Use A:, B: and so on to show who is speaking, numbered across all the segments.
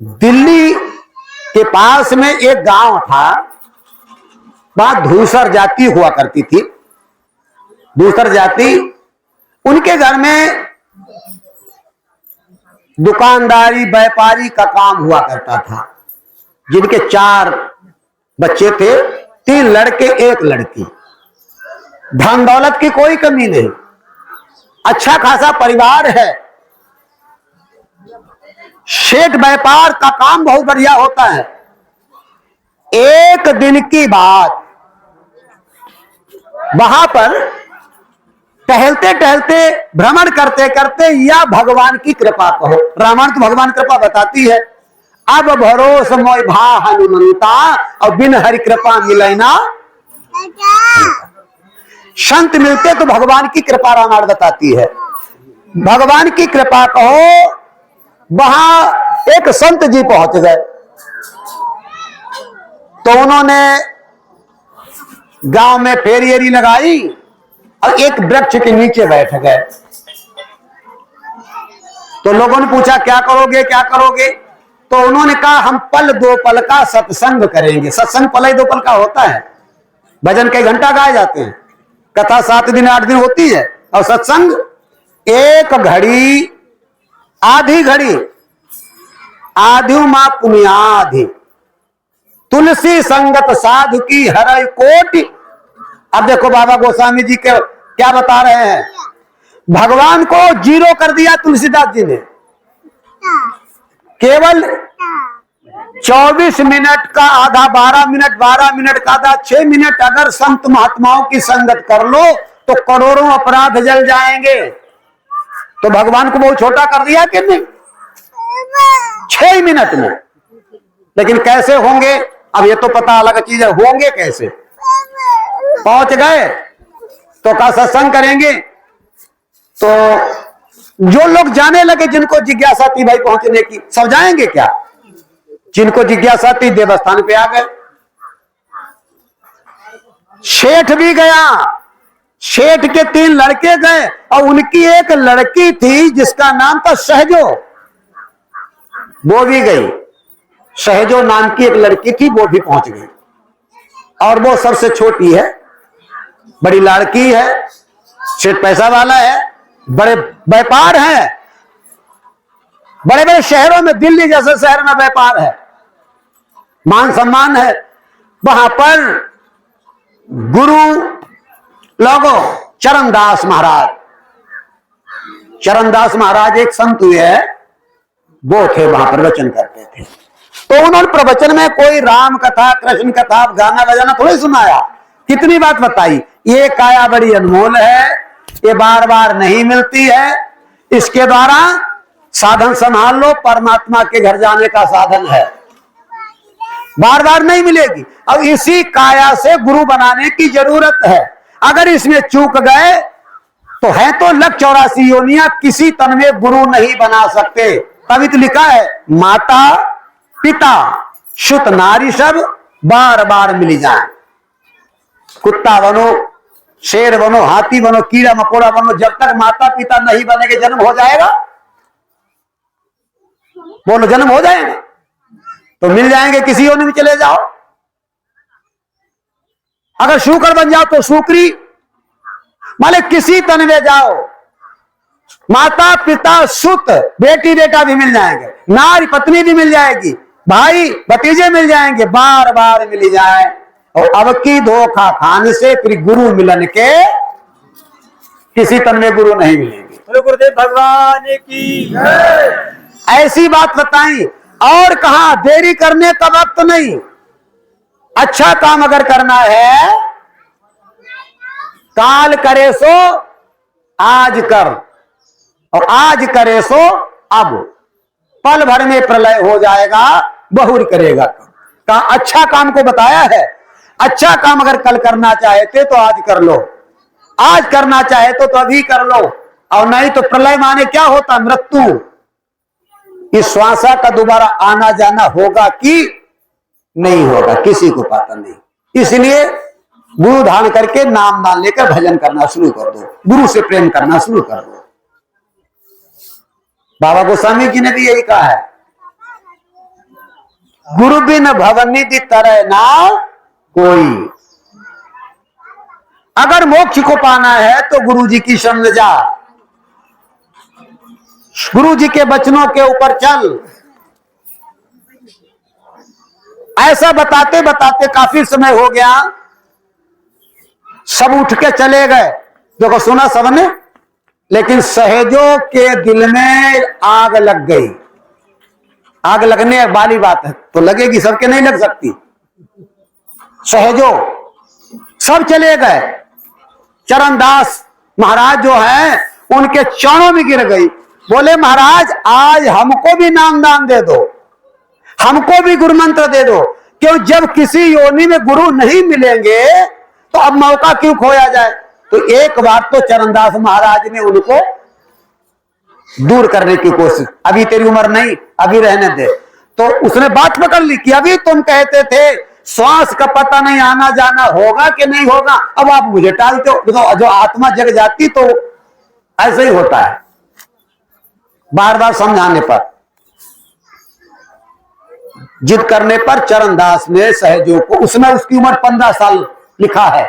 A: दिल्ली के पास में एक गांव था, वहां धूसर जाति हुआ करती थी। धूसर जाति, उनके घर में दुकानदारी व्यापारी का काम हुआ करता था। जिनके 4 बच्चे थे, 3 लड़के 1 लड़की। धन दौलत की कोई कमी नहीं, अच्छा खासा परिवार है। सेठ व्यापार का काम बहुत बढ़िया होता है। एक दिन की बात, वहां पर टहलते टहलते, भ्रमण करते करते, या भगवान की कृपा कहो, रामायण तो भगवान कृपा बताती है। अब भरोस मोय भा हनुमंता, और बिन हरि कृपा मिले ना। संत मिलते तो भगवान की कृपा रामायण बताती है। भगवान की कृपा कहो, वहां एक संत जी पहुंच गए। तो उन्होंने गांव में फेरी एरी लगाई और एक वृक्ष के नीचे बैठ गए। तो लोगों ने पूछा क्या करोगे क्या करोगे? तो उन्होंने कहा हम पल 2 पल का सत्संग करेंगे। सत्संग पल 2 पल का होता है। भजन कई घंटा गाए जाते हैं, कथा 7 दिन 8 दिन होती है, और सत्संग 1 घड़ी, आधी घड़ी। आधु मां पुण्याधि, तुलसी संगत साधु की हरय कोटि। अब देखो बाबा गोस्वामी जी के क्या बता रहे हैं। भगवान को 0 कर दिया तुलसीदास जी ने। केवल 24 मिनट का आधा, 12 मिनट, 12 मिनट का आधा, 6 मिनट अगर संत महात्माओं की संगत कर लो तो करोड़ों अपराध जल जाएंगे। तो भगवान को बहुत छोटा कर दिया कि नहीं? 6 मिनट में। लेकिन कैसे होंगे, अब ये तो पता अलग चीज है, होंगे कैसे? पहुंच गए तो का सत्संग करेंगे। तो जो लोग जाने लगे, जिनको जिज्ञासा थी भाई पहुंचने की, सब जाएंगे क्या? जिनको जिज्ञासा थी देवस्थान पे आ गए। सेठ भी गया, सेठ के 3 लड़के गए, और उनकी एक लड़की थी जिसका नाम था सहजो, वो भी गई। सहजो नाम की एक लड़की थी, वो भी पहुंच गई। और वो सबसे छोटी है, बड़ी लड़की है, सेठ पैसा वाला है, बड़े व्यापार है, बड़े बड़े शहरों में, दिल्ली जैसे शहर में व्यापार है, मान सम्मान है। वहां पर गुरु लोगों, चरणदास महाराज, चरणदास महाराज एक संत हुए हैं, वो थे, वहां प्रवचन करते थे। तो उन्होंने प्रवचन में कोई राम कथा, कृष्ण कथा, गाना बजाना थोड़ी सुनाया। कितनी बात बताई, ये काया बड़ी अनमोल है, ये बार बार नहीं मिलती है, इसके द्वारा साधन संभाल लो, परमात्मा के घर जाने का साधन है, बार बार नहीं मिलेगी। अब इसी काया से गुरु बनाने की जरूरत है। अगर इसमें चूक गए तो है तो 184 योनियां, किसी तन में गुरु नहीं बना सकते। तभी तो लिखा है, माता पिता सुत नारी सब बार बार मिल जाए। कुत्ता बनो, शेर बनो, हाथी बनो, कीड़ा मकोड़ा बनो, जब तक माता पिता नहीं बनेंगे जन्म हो जाएगा? बोलो, जन्म हो जाएगा तो मिल जाएंगे, किसी योनि में चले जाओ। अगर शूकर बन जाओ तो शूकरी, माले किसी तन में जाओ, माता पिता सुत, बेटी बेटा भी मिल जाएंगे, नारी पत्नी भी मिल जाएगी, भाई भतीजे मिल जाएंगे, बार बार मिल जाए। और अब की धोखा खाने से फिर गुरु मिलन के किसी तन में गुरु नहीं मिलेंगे।
B: गुरुदेव भगवान की
A: ऐसी बात बताई। और कहा देरी करने का वक्त नहीं। अच्छा काम अगर करना है, काल करे सो आज कर, और आज करे सो अब, पल भर में प्रलय हो जाएगा, बहुर करेगा। कहा अच्छा काम को बताया है। अच्छा काम अगर कल करना चाहते तो आज कर लो, आज करना चाहे तो अभी कर लो, और नहीं तो प्रलय माने क्या होता? मृत्यु। इस श्वासा का दोबारा आना जाना होगा कि नहीं होगा, किसी को पता नहीं। इसलिए गुरु धारण करके नाम नाम लेकर भजन करना शुरू कर दो, गुरु से प्रेम करना शुरू कर दो। बाबा गोस्वामी जी ने भी यही कहा है। गुरु बिन भवनिधि तरह ना कोई। अगर मोक्ष को पाना है तो गुरु जी की शरण जा, गुरु जी के वचनों के ऊपर चल। ऐसा बताते बताते काफी समय हो गया, सब उठ के चले गए। देखो सुना सबने, लेकिन सहजों के दिल में आग लग गई। आग लगने वाली बात है तो लगेगी, सबके नहीं लग सकती। सहजों सब चले गए, चरणदास महाराज जो है उनके चरणों में गिर गई। बोले महाराज आज हमको भी नाम दान दे दो, हमको भी गुरु मंत्र दे दो। क्यों, जब किसी योनि में गुरु नहीं मिलेंगे तो अब मौका क्यों खोया जाए। तो एक बार तो चरणदास महाराज ने उनको दूर करने की कोशिश, अभी तेरी उम्र नहीं, अभी रहने दे। तो उसने बात पकड़ ली कि अभी तुम कहते थे श्वास का पता नहीं आना जाना होगा कि नहीं होगा, अब आप मुझे टालते हो। जो आत्मा जग जाती तो ऐसे ही होता है, बार बार समझाने पर, जिद करने पर चरणदास ने सहजों को, उसमें उसकी उम्र 15 साल लिखा है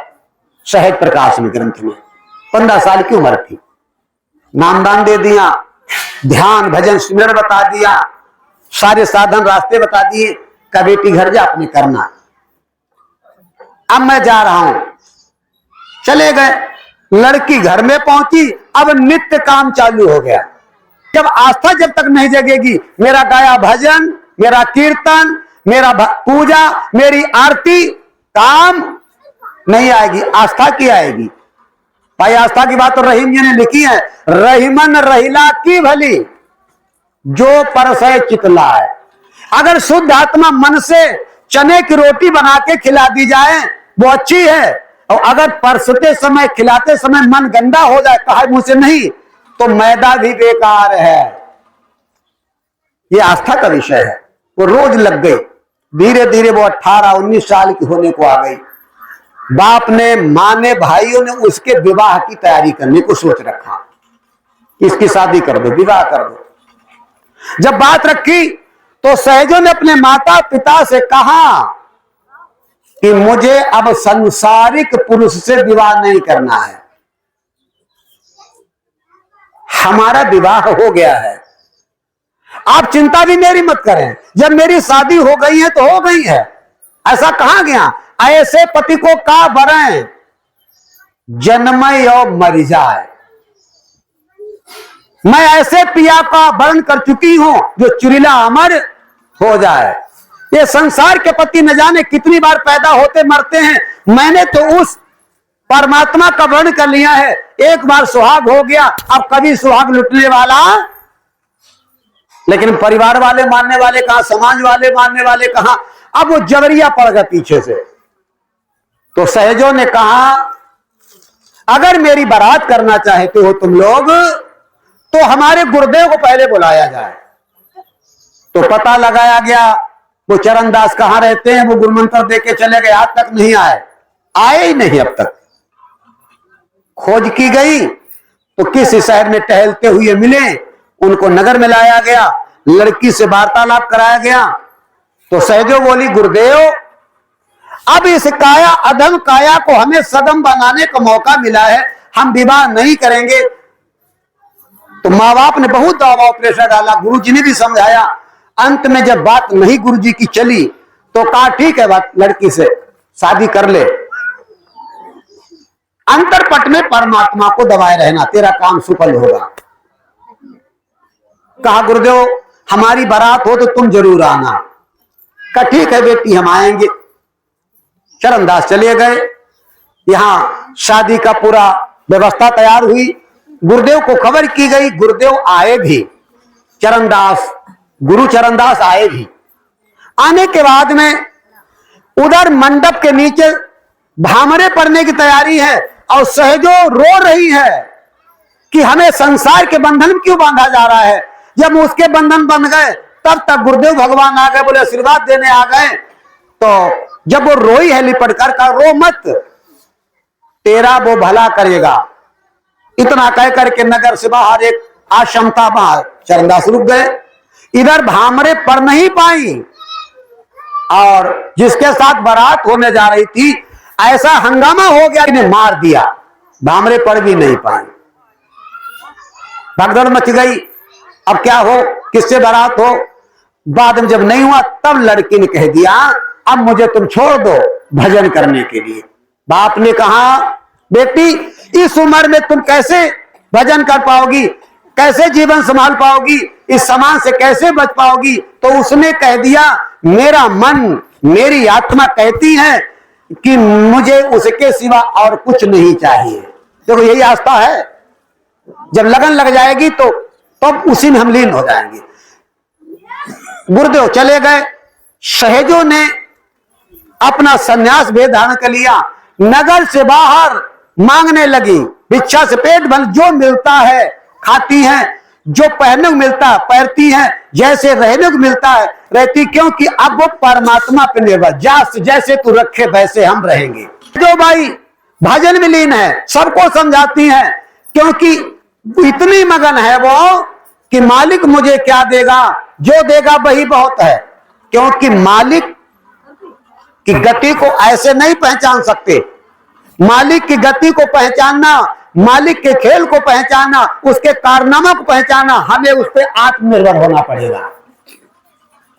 A: सहज प्रकाश में ग्रंथ में, 15 साल की उम्र थी। नामदान दे दिया, ध्यान भजन सिमरन बता दिया, सारे साधन रास्ते बता दिए, का बेटी घर जा अपने करना, अब मैं जा रहा हूं। चले गए, लड़की घर में पहुंची, अब नित्य काम चालू हो गया। जब आस्था जब तक नहीं जगेगी, मेरा गाया भजन, मेरा कीर्तन, मेरा पूजा, मेरी आरती, काम नहीं आएगी, आस्था की आएगी। भाई आस्था की बात तो रहीम जी ने लिखी है, रहीमन रहिला की भली जो परसय चितलाए। अगर शुद्ध आत्मा मन से चने की रोटी बना के खिला दी जाए वो अच्छी है, और अगर परसते समय खिलाते समय मन गंदा हो जाए, कहा मुझसे नहीं, तो मैदा भी बेकार है। ये आस्था का विषय है। वो रोज लग गई, धीरे धीरे वो 18-19 साल की होने को आ गई। बाप ने, मां ने, भाइयों ने उसके विवाह की तैयारी करने को सोच रखा, इसकी शादी कर दो, विवाह कर दो। जब बात रखी तो सहजों ने अपने माता पिता से कहा कि मुझे अब संसारिक पुरुष से विवाह नहीं करना है, हमारा विवाह हो गया है, आप चिंता भी मेरी मत करें, जब मेरी शादी हो गई है तो हो गई है। ऐसा कहा गया, ऐसे पति को का वरें जन्मय और मर जाए। मैं ऐसे पिया का वर्ण कर चुकी हूं जो चुरीला अमर हो जाए। ये संसार के पति न जाने कितनी बार पैदा होते मरते हैं, मैंने तो उस परमात्मा का वर्ण कर लिया है। एक बार सुहाग हो गया, अब कभी सुहाग लुटने वाला, लेकिन परिवार वाले मानने वाले कहां, समाज वाले मानने वाले कहां, अब वो जबरिया पड़ गया पीछे से। तो सहजों ने कहा अगर मेरी बारात करना चाहते हो तुम लोग तो हमारे गुरुदेव को पहले बुलाया जाए। तो पता लगाया गया वो चरणदास कहां रहते हैं, वो गुरुमंत्र देके चले गए, आज तक नहीं आए ही नहीं अब तक। खोज की गई तो किस शहर में टहलते हुए मिले, उनको नगर में लाया गया, लड़की से वार्तालाप कराया गया। तो सहजो बोली गुरुदेव अब इस काया अधम काया को हमें सदम बनाने का मौका मिला है, हम विवाह नहीं करेंगे। तो माँ बाप ने बहुत दबाव प्रेशर डाला, गुरु जी ने भी समझाया। अंत में जब बात नहीं गुरु जी की चली तो कहा ठीक है बात, लड़की से शादी कर ले, अंतरपट में परमात्मा को दबाए रहना, तेरा काम सफल होगा। कहा गुरुदेव हमारी बारात हो तो तुम जरूर आना। कहा ठीक है बेटी हम आएंगे। चरणदास चले गए, यहां शादी का पूरा व्यवस्था तैयार हुई, गुरुदेव को खबर की गई, गुरुदेव आए भी, चरणदास गुरु चरणदास आए भी। आने के बाद में उधर मंडप के नीचे भामरे पड़ने की तैयारी है और सहजो रो रही है कि हमें संसार के बंधन में क्यों बांधा जा रहा है। जब उसके बंधन बन गए तब तक गुरुदेव भगवान आ गए, बोले आशीर्वाद देने आ गए। तो जब वो रोई है लिपट कर, का रो मत, तेरा वो भला करेगा। इतना कह करके नगर से बाहर एक आश्रम था, बाहर चरणदास रुक गए। इधर भामरे पढ़ नहीं पाई, और जिसके साथ बारात होने जा रही थी, ऐसा हंगामा हो गया कि मार दिया, भामरे पड़ भी नहीं पाए, भगदड़ मच गई। अब क्या हो, किससे बारात हो? बाद में जब नहीं हुआ तब लड़की ने कह दिया अब मुझे तुम छोड़ दो भजन करने के लिए। बाप ने कहा बेटी इस उम्र में तुम कैसे भजन कर पाओगी, कैसे जीवन संभाल पाओगी, इस समाज से कैसे बच पाओगी? तो उसने कह दिया मेरा मन मेरी आत्मा कहती है कि मुझे उसके सिवा और कुछ नहीं चाहिए। देखो यही आस्था है, जब लगन लग जाएगी तो तब उसी में हम लीन हो जाएंगे। गुरुदेव चले गए, सहेजों ने अपना संन्यास भेद धारण कर लिया, नगर से बाहर मांगने लगी, भिक्षा से पेट भर, जो मिलता है खाती हैं, जो पहनने को मिलता है पहनती हैं, जैसे रहने को मिलता है रहती, क्योंकि अब वो परमात्मा पर निर्भर, जैसे तू रखे वैसे हम रहेंगे। जो भाई भजन में लीन है, सबको समझाती हैं, क्योंकि इतनी मगन है वो कि मालिक मुझे क्या देगा, जो देगा वही बहुत है। क्योंकि मालिक की गति को ऐसे नहीं पहचान सकते, मालिक की गति को पहचानना, मालिक के खेल को पहचानना, उसके कारनामा को पहचानना, हमें उस पर आत्मनिर्भर होना पड़ेगा,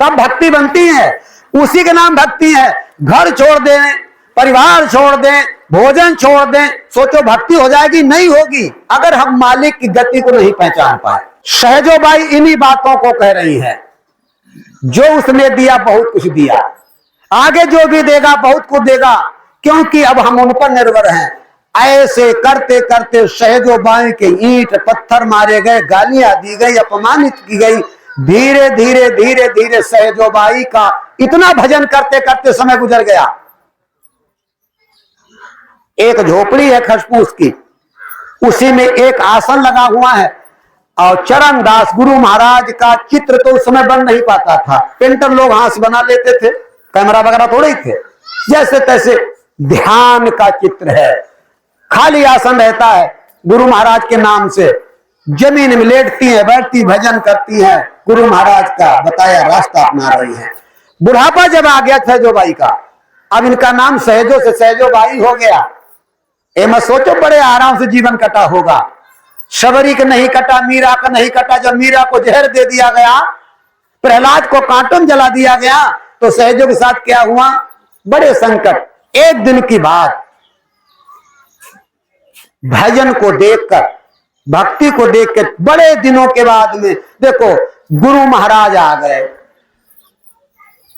A: तब भक्ति बनती है। उसी के नाम भक्ति है। घर छोड़ दें, परिवार छोड़ दें, भोजन छोड़ दें, सोचो भक्ति हो जाएगी? नहीं होगी, अगर हम मालिक की गति को नहीं पहचान पाए। सहजो बाई इन्हीं बातों को कह रही है, जो उसने दिया बहुत कुछ दिया, आगे जो भी देगा बहुत कुछ देगा, क्योंकि अब हम उन पर निर्भर हैं। ऐसे करते करते सहजो बाई के ईंट पत्थर मारे गए, गालियां दी गई, अपमानित की गई। धीरे धीरे धीरे धीरे सहजो बाई का इतना भजन करते करते समय गुजर गया। एक झोपड़ी है खसपूस की, उसी में एक आसन लगा हुआ है, और चरण दास गुरु महाराज का चित्र तो उस समय बन नहीं पाता था, पेंटर लोग हाथ से बना लेते थे, कैमरा वगैरह थोड़े ही थे, जैसे तैसे ध्यान का चित्र है। खाली आसन रहता है, गुरु महाराज के नाम से जमीन में लेटती है, बैठती, भजन करती है, गुरु महाराज का बताया रास्ता अपना रही है। बुढ़ापा जब आ गया सहजो बाई का, अब इनका नाम सहजो से सहजो बाई हो गया। ए मत सोचो बड़े आराम से जीवन कटा होगा, शबरी का नहीं कटा, मीरा का नहीं कटा। जब मीरा को जहर दे दिया गया, प्रहलाद को कांटन जला दिया गया, तो सहजो के साथ क्या हुआ? बड़े संकट। एक दिन की बात, भजन को देखकर, भक्ति को देखकर बड़े दिनों के बाद में देखो गुरु महाराज आ गए,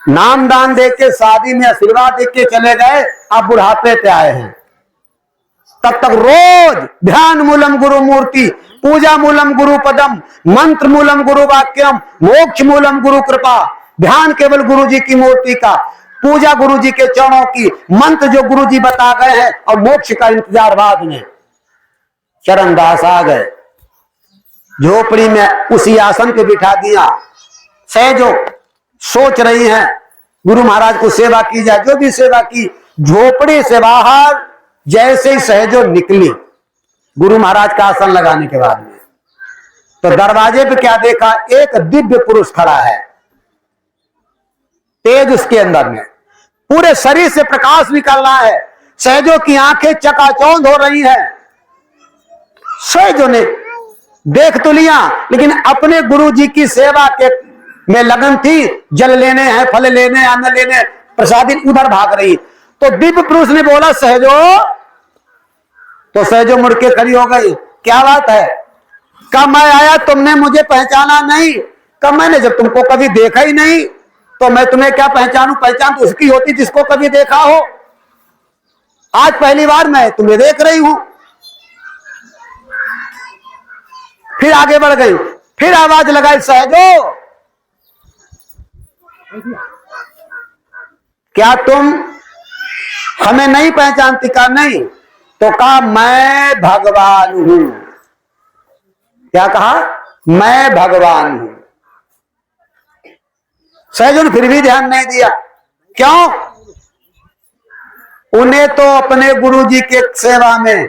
A: नाम दान देके, शादी में आशीर्वाद देके चले गए, अब बुढ़ापे पे आए हैं। तब तक रोज ध्यान मूलम गुरु मूर्ति, पूजा मूलम गुरु पदम, मंत्र मूलम गुरु वाक्यम, मोक्ष मूलम गुरु कृपा। ध्यान केवल गुरु जी की मूर्ति का, पूजा गुरु जी के चरणों की, मंत्र जो गुरु जी बता गए हैं, और मोक्ष का इंतजार बाद में। चरणदास आ गए, झोपड़ी में उसी आसन पे बिठा दिया। सहजो सोच रही हैं गुरु महाराज को सेवा की जाए, जो भी सेवा की। झोपड़ी से बाहर जैसे ही सहजो निकली गुरु महाराज का आसन लगाने के बाद में, तो दरवाजे पे क्या देखा? एक दिव्य पुरुष खड़ा है, तेज उसके अंदर में, पूरे शरीर से प्रकाश निकल रहा है। सहजो की आंखें चकाचौंध हो रही हैं। सहजो ने देख तो लिया, लेकिन अपने गुरु जी की सेवा के में लगन थी, जल लेने हैं, फल लेने, अन्न लेने, प्रसादी, उधर भाग रही। तो दिव्य पुरुष ने बोला सहजो, तो सहजो मुड़ के खड़ी हो गई। क्या बात है? कब मैं आया तुमने मुझे पहचाना नहीं? कब मैंने जब तुमको कभी देखा ही नहीं, तो मैं तुम्हें क्या पहचानूं? पहचान तो उसकी होती जिसको कभी देखा हो। आज पहली बार मैं तुम्हें देख रही हूं। फिर आगे बढ़ गई, फिर आवाज लगाई सहजो, क्या तुम हमें नहीं पहचानती? का नहीं। तो कहा मैं भगवान हूं। क्या कहा? मैं भगवान हूं। सहजो ने फिर भी ध्यान नहीं दिया। क्यों? उन्हें तो अपने गुरु जी के सेवा में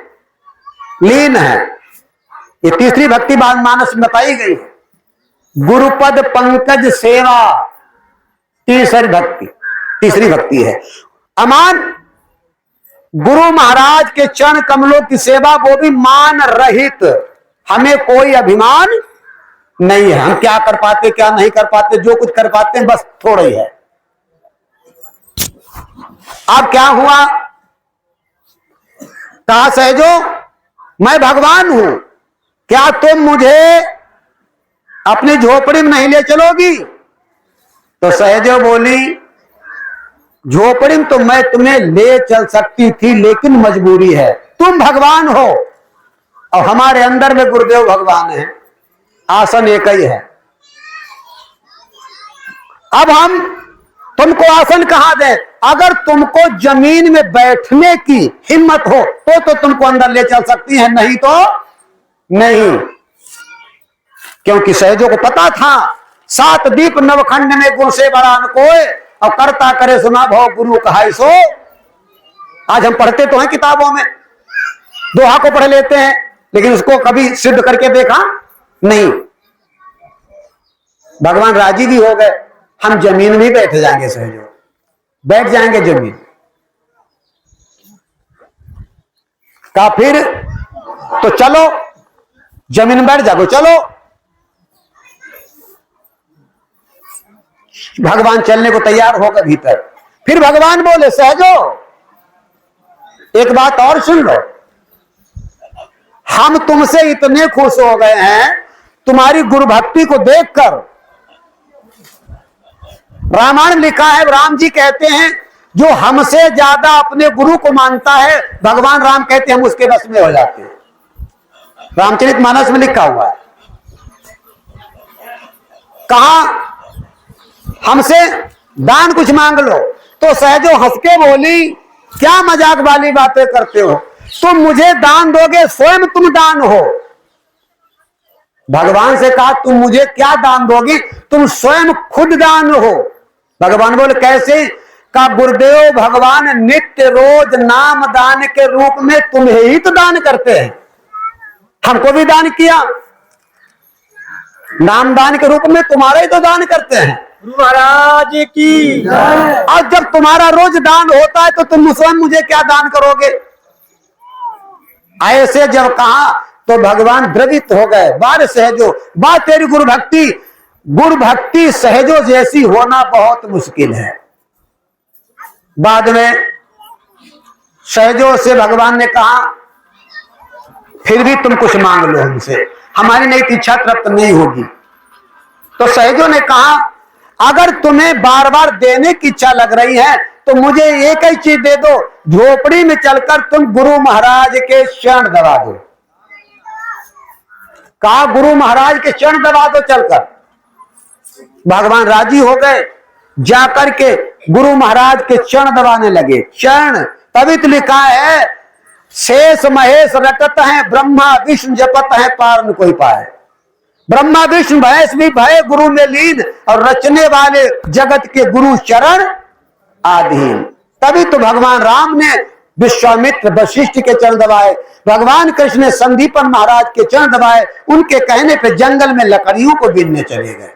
A: लीन है। ये तीसरी भक्ति मानस में बताई गई है। गुरुपद पंकज सेवा, तीसरी भक्ति। तीसरी भक्ति है। अमान गुरु महाराज के चरण कमलों की सेवा, वो भी मान रहित। हमें कोई अभिमान नहीं है, हम क्या कर पाते क्या नहीं कर पाते, जो कुछ कर पाते हैं बस थोड़ा ही है। अब क्या हुआ, कहा सहजो मैं भगवान हूं, क्या तुम मुझे अपनी झोपड़ी में नहीं ले चलोगी? तो सहजो बोली झोपड़ी में तो मैं तुम्हें ले चल सकती थी, लेकिन मजबूरी है, तुम भगवान हो और हमारे अंदर में गुरुदेव भगवान है, आसन एक ही है। अब हम तुमको आसन कहां दें? अगर तुमको जमीन में बैठने की हिम्मत हो तो तुमको अंदर ले चल सकती है, नहीं तो नहीं। क्योंकि सहजों को पता था 7 दीप नवखंड में गुरु से बड़ा न कोय, और करता करे सुना भव गुरु कहाई सो। आज हम पढ़ते तो हैं किताबों में, दोहा को पढ़ लेते हैं, लेकिन उसको कभी सिद्ध करके देखा नहीं। भगवान राजी भी हो गए, हम जमीन में बैठ जाएंगे, सहजो बैठ जाएंगे जमीन का। फिर तो चलो जमीन में बैठ जाओ, चलो। भगवान चलने को तैयार होकर भीतर, फिर भगवान बोले सहजो एक बात और सुन लो, हम तुमसे इतने खुश हो गए हैं तुम्हारी गुरु भक्ति को देखकर। रामायण लिखा है, राम जी कहते हैं जो हमसे ज्यादा अपने गुरु को मानता है, भगवान राम कहते हैं हम उसके बस में हो जाते हैं। रामचरितमानस में लिखा हुआ है। कहा हमसे दान कुछ मांग लो, तो सहजो हंस के बोली क्या मजाक वाली बातें करते हो, तुम मुझे दान दोगे, स्वयं तुम दान हो। भगवान से कहा तुम मुझे क्या दान दोगे, तुम स्वयं खुद दान हो। भगवान बोले कैसे? का गुरुदेव भगवान नित्य रोज नाम दान के रूप में तुम्हें ही तो दान करते हैं, हमको भी दान किया, नाम दान के रूप में तुम्हारा ही तो दान करते हैं।
B: गुरु महाराज की।
A: और जब तुम्हारा रोज दान होता है तो तुम स्वयं मुझे क्या दान करोगे? ऐसे जब कहा तो भगवान द्रवित हो गए। बार सहजो, बात तेरी गुरु भक्ति सहजो जैसी होना बहुत मुश्किल है। बाद में सहजो से भगवान ने कहा फिर भी तुम कुछ मांग लो हमसे, हमारी नहीं इच्छा तृप्त नहीं होगी। तो सहजो ने कहा अगर तुम्हें बार बार देने की इच्छा लग रही है तो मुझे एक ही चीज दे दो, झोपड़ी में चलकर तुम गुरु महाराज के चरण दबा दो। कहा गुरु महाराज के चरण दबा दो चलकर। भगवान राजी हो गए, जाकर के गुरु महाराज के चरण दबाने लगे। चरण पवित्र लिखा है शेष महेश रटत है, ब्रह्मा विष्णु जपत है, पार न कोई पाए। ब्रह्मा विष्णु महेश भी भय गुरु में लीन, और रचने वाले जगत के गुरु चरण आधीन। तभी तो भगवान राम ने विश्वामित्र वशिष्ठ के चरण दबाए, भगवान कृष्ण ने संदीपन महाराज के चरण दबाए, उनके कहने पे जंगल में लकड़ियों को बीनने चले गए।